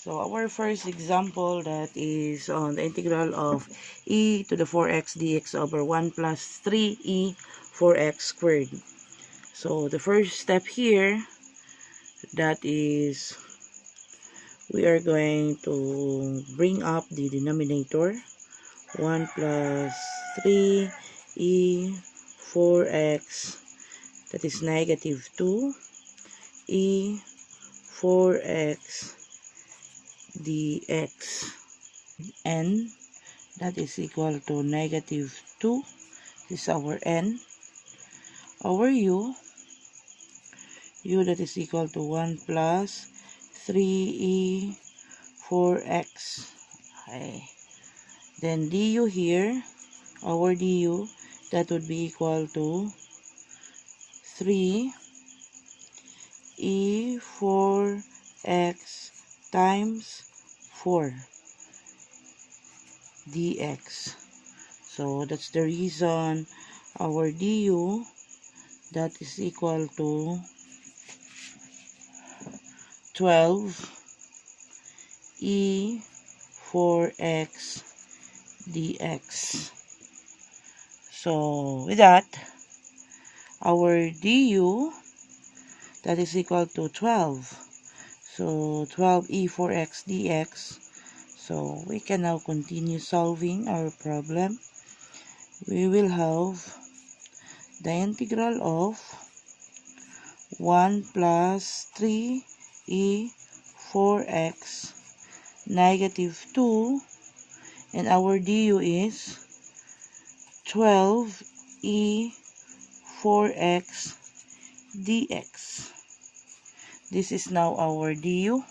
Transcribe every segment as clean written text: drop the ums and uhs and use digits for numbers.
So our first example, that is on the integral of e to the 4x dx over 1 plus 3e 4x squared. So the first step here, that is we are going to bring up the denominator. 1 plus 3e 4x, that is negative 2e 4x dx, n, that is equal to negative 2. This is our n. Our u that is equal to 1 plus 3e 4x. Okay. Then du here, our du, that would be equal to 3e 4x times 4 dx. So that's the reason our du, that is equal to 12e 4x dx. So with that, our du, that is equal to 12. So 12e 4x dx. So we can now continue solving our problem. We will have the integral of 1 plus 3e 4x negative 2, and our du is 12e 4x dx. This is now our du.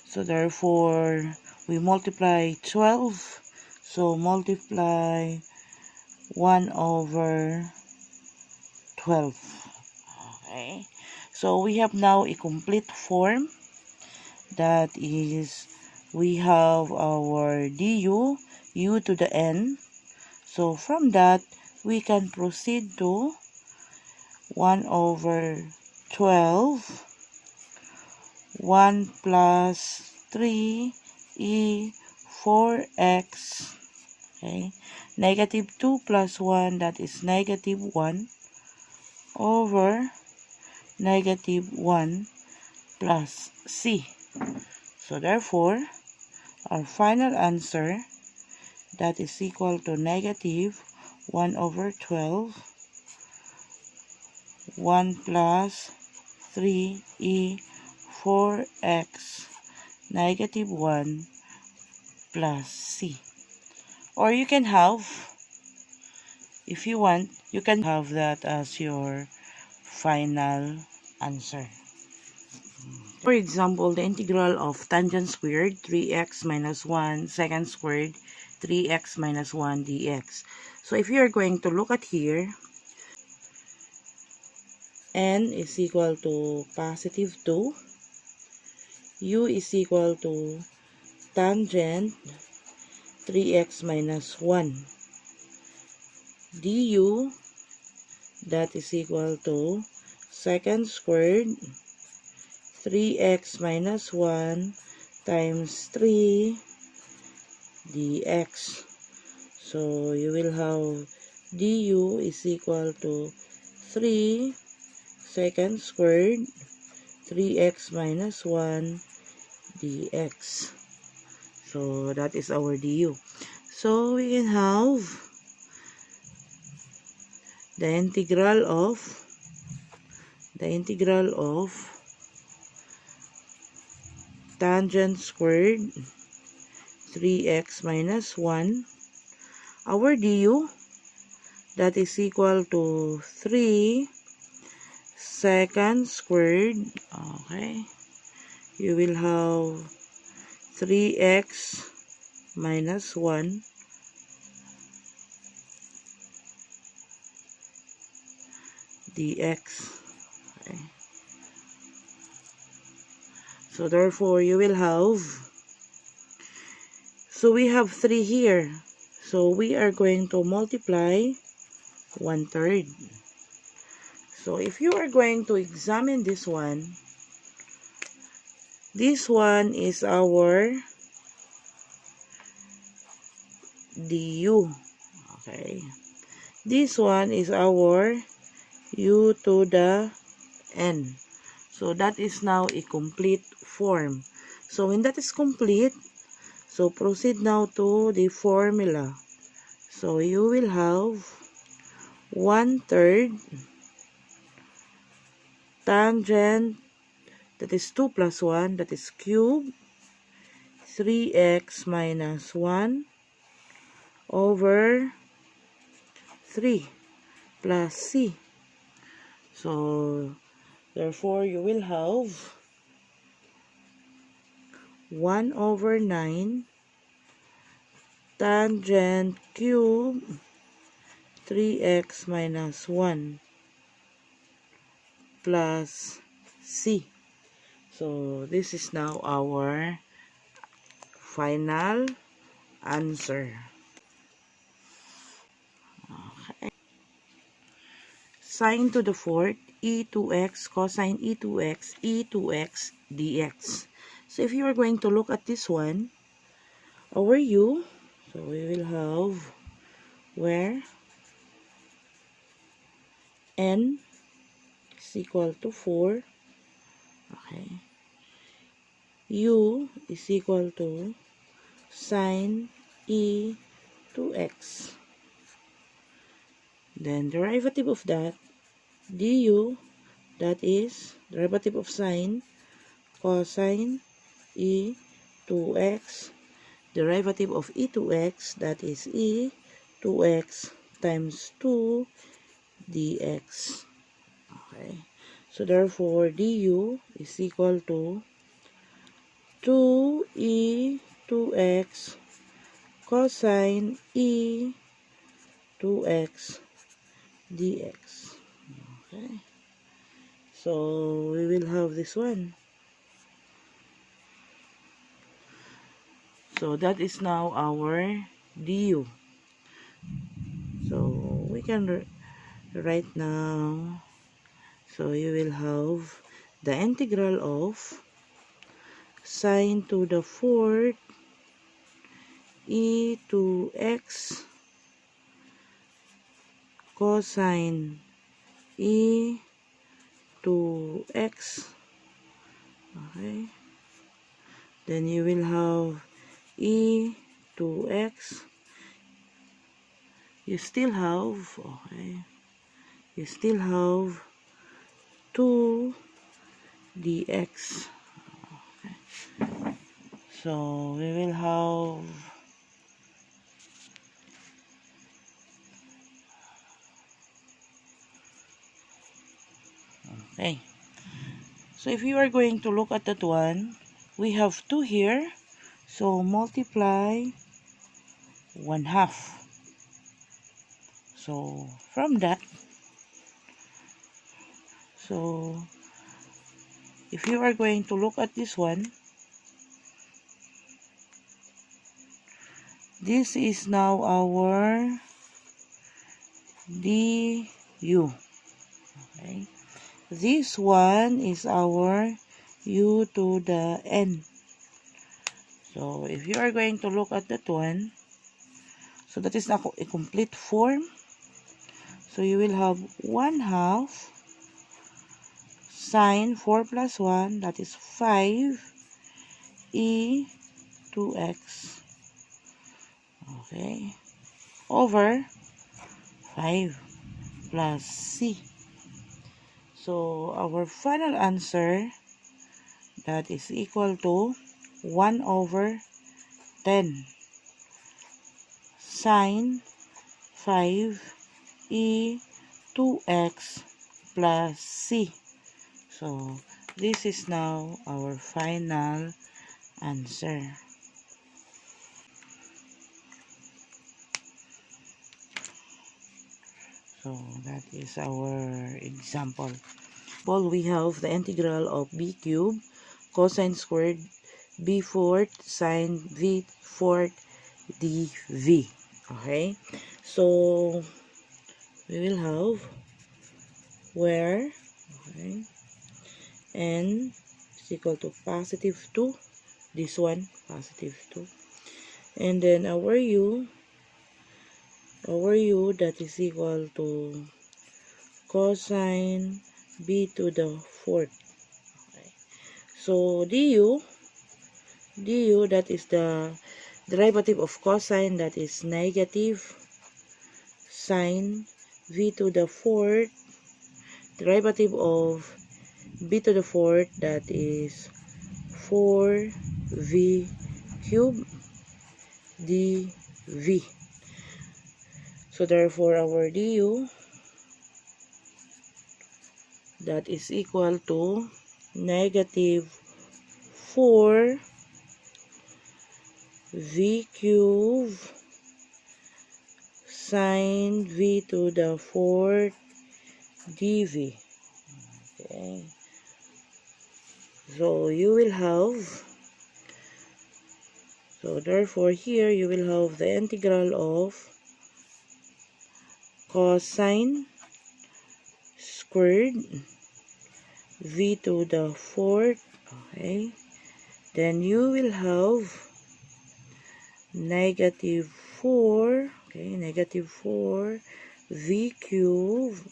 So therefore, we multiply 12. So multiply 1 over 12. Okay. So we have now a complete form. That is, we have our du, u to the n. So from that, we can proceed to 1 over 12, 1 plus 3e 4x, okay, negative 2 plus 1, that is negative 1, over negative 1 plus c. So therefore, our final answer, that is equal to negative 1 over 12, 1 plus 3e 4x negative 1 plus c. Or you can have, if you want, you can have that as your final answer. For example, the integral of tangent squared 3x minus 1 secant squared 3x minus 1 dx. So if you are going to look at here, n is equal to positive 2, u is equal to tangent 3x minus 1, du, that is equal to secant squared 3x minus 1 times 3 dx. So you will have du is equal to 3 secant squared 3x minus 1 dx. So that is our du. So we can have the integral of tangent squared 3x minus 1, our du, that is equal to 3 secant squared, okay, you will have 3x minus 1 dx. Okay. So therefore, you will have, so we have 3 here. So we are going to multiply 1/3. So if you are going to examine this one, This one is our du. Okay. This one is our u to the n. So that is now a complete form. So when that is complete, so proceed now to the formula. So you will have 1/3 tangent, that is 2 plus 1, that is cube, 3x minus 1 over 3 plus c. So therefore you will have 1 over 9 tangent cube 3x minus 1 plus c. So this is now our final answer. Okay. Sine to the fourth e2x cosine e2x e2x dx. So if you are going to look at this one, our u, so we will have where n is equal to 4. Okay. U is equal to sine e to x. Then derivative of that, du, that is derivative of sine cosine e to x, derivative of e to x, that is e to x times 2 dx. Okay. So therefore, du is equal to 2e to x cosine e to x dx. Okay. So we will have this one. So that is now our du. So we can write now. So you will have the integral of sine to the fourth e to x cosine e to x. Okay. Then you will have e to x. You still have, okay, you still have 2 dx. Okay. So we will have okay. So if you are going to look at that one, we have 2 here. So multiply 1/2. So from that, so if you are going to look at this one, this is now our du. Okay. This one is our u to the n. So if you are going to look at that one, so that is now a complete form. So you will have 1/2 sine 4 plus 1, that is 5 e to x. Okay. Over 5 plus c. So our final answer, that is equal to 1 over 10 sine 5 e to x plus c. So this is now our final answer. So that is our example. We have the integral of b cubed cosine squared b fourth sine v fourth dv. Okay, so we will have where, okay, n is is equal to positive 2. This one, positive 2. And then our u that is equal to cosine b to the fourth. Okay. So du that is the derivative of cosine, that is negative sine v to the fourth, derivative of b to the fourth, that is 4v cubed dv. So therefore our du that is equal to negative 4 v cubed sine v to the fourth dv. Okay. So you will have, so therefore here you will have the integral of cosine squared v to the fourth. Okay. Then you will have negative 4, okay, negative 4 v cubed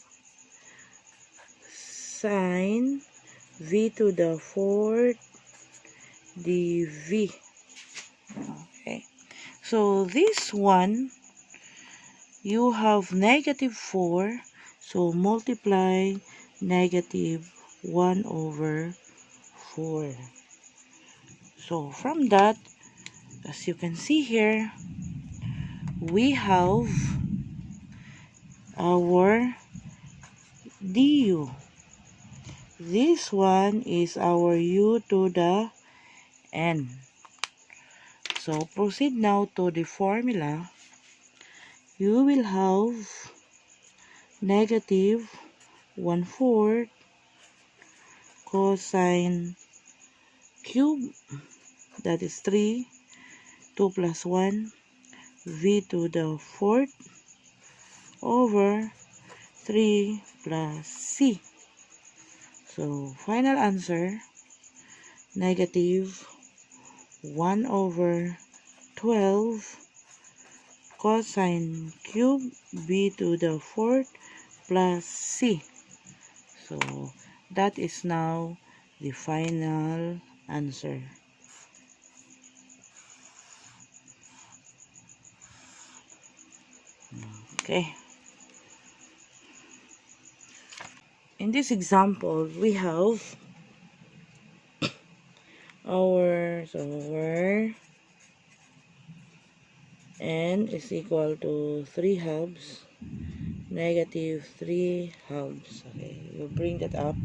sine v to the fourth dv. Okay, so this one you have negative 4, so multiply negative 1 over 4. So from that, as you can see here, we have our du. This one is our u to the n. So proceed now to the formula. You will have negative 1/4 cosine cube, that is 3, 2 plus 1 v to the fourth over 3 plus c. So final answer, negative 1 over 12 cosine cube b to the fourth plus c. So that is now the final answer. Okay. In this example, we have our n is equal to 3 halves, negative 3 halves. Okay, you bring that up.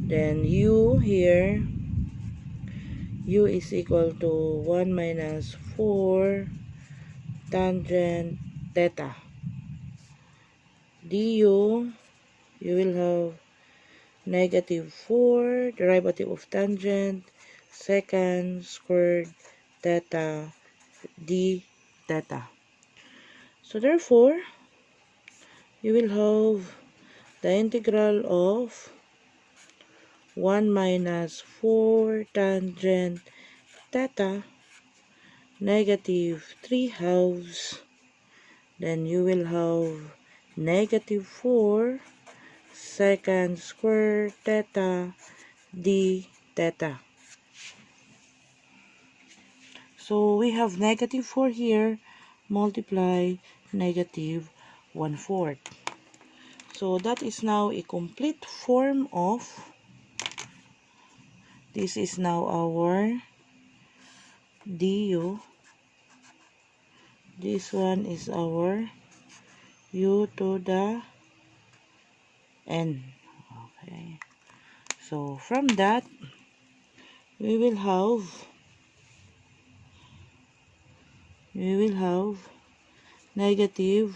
Then u here, u is equal to 1 minus 4 tangent theta. Du, you will have negative 4 derivative of tangent secant squared theta d theta. So therefore, you will have the integral of 1 minus 4 tangent theta negative 3 halves. Then you will have negative 4 secant squared theta d theta. So we have negative 4 here, multiply negative 1/4. So that is now a complete form of, this is now our du. This one is our u to the n. Okay. So from that, we will have negative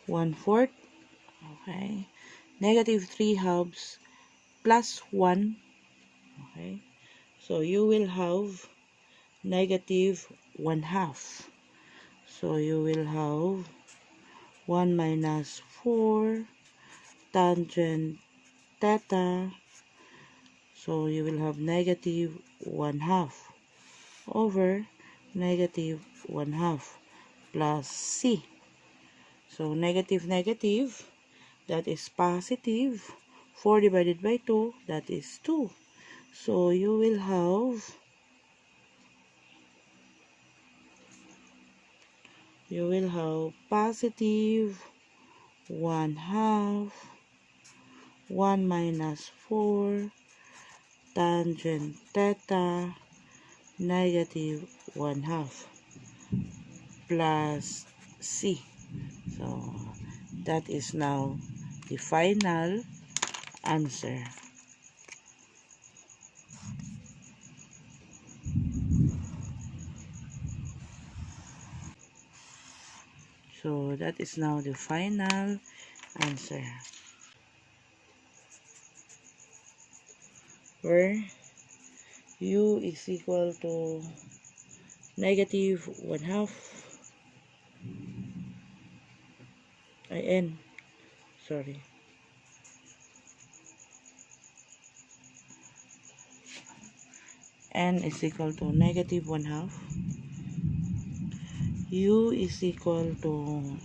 1/4, okay, negative 3 halves plus 1, okay, so you will have negative 1/2. So you will have 1 minus 4 tangent theta So you will have negative 1/2 over negative 1/2 plus C. So negative, negative, that is positive. 4 divided by 2, that is 2. So you will have positive 1/2, 1 minus 4, tangent theta, negative 1/2 plus C. So that is now the final answer. So that is now the final answer. Where u is equal to negative 1/2 n, sorry, n is equal to negative 1/2, u is equal to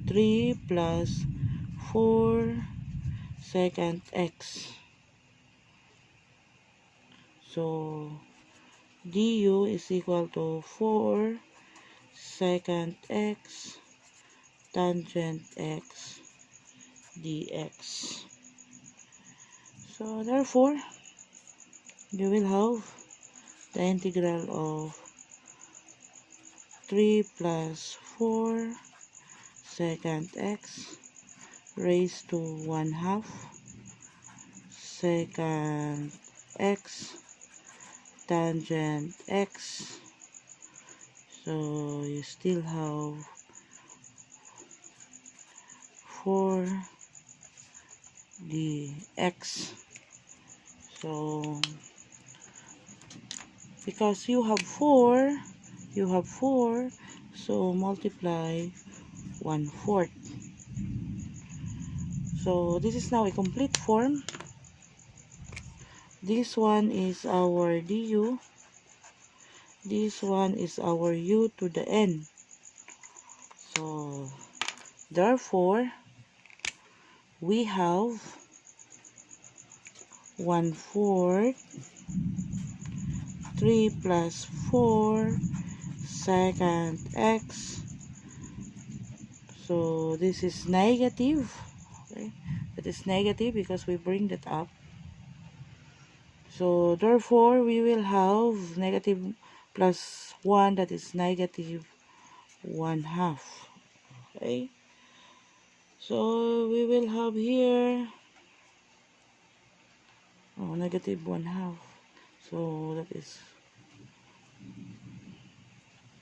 3 plus 4 secant x. So du is equal to 4 secant x tangent x dx. So therefore, you will have the integral of 3 plus 4 secant x raised to 1/2 secant x tangent x. So you still have 4 dx. So because you have 4, so multiply 1/4. So this is now a complete form. This one is our du. This one is our u to the n. So therefore, we have 1/4 3 plus 4 secant x. So this is negative. Okay, that is negative because we bring that up. So therefore, we will have negative plus 1, that is negative 1/2. Okay, so we will have here negative 1/2. So that is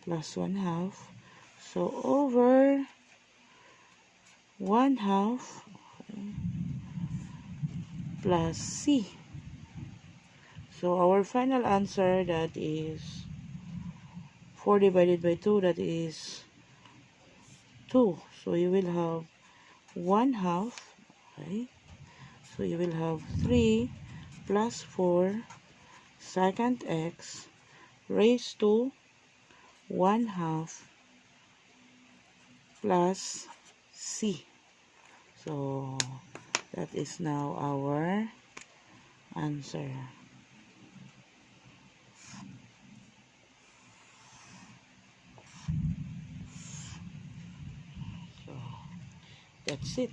plus 1/2. So over 1/2 plus C. So our final answer, that is 4 divided by 2, that is 2. So you will have 1/2. Okay. So you will have 3 plus 4 secant x raised to 1/2 plus C. So that is now our answer. So that's it.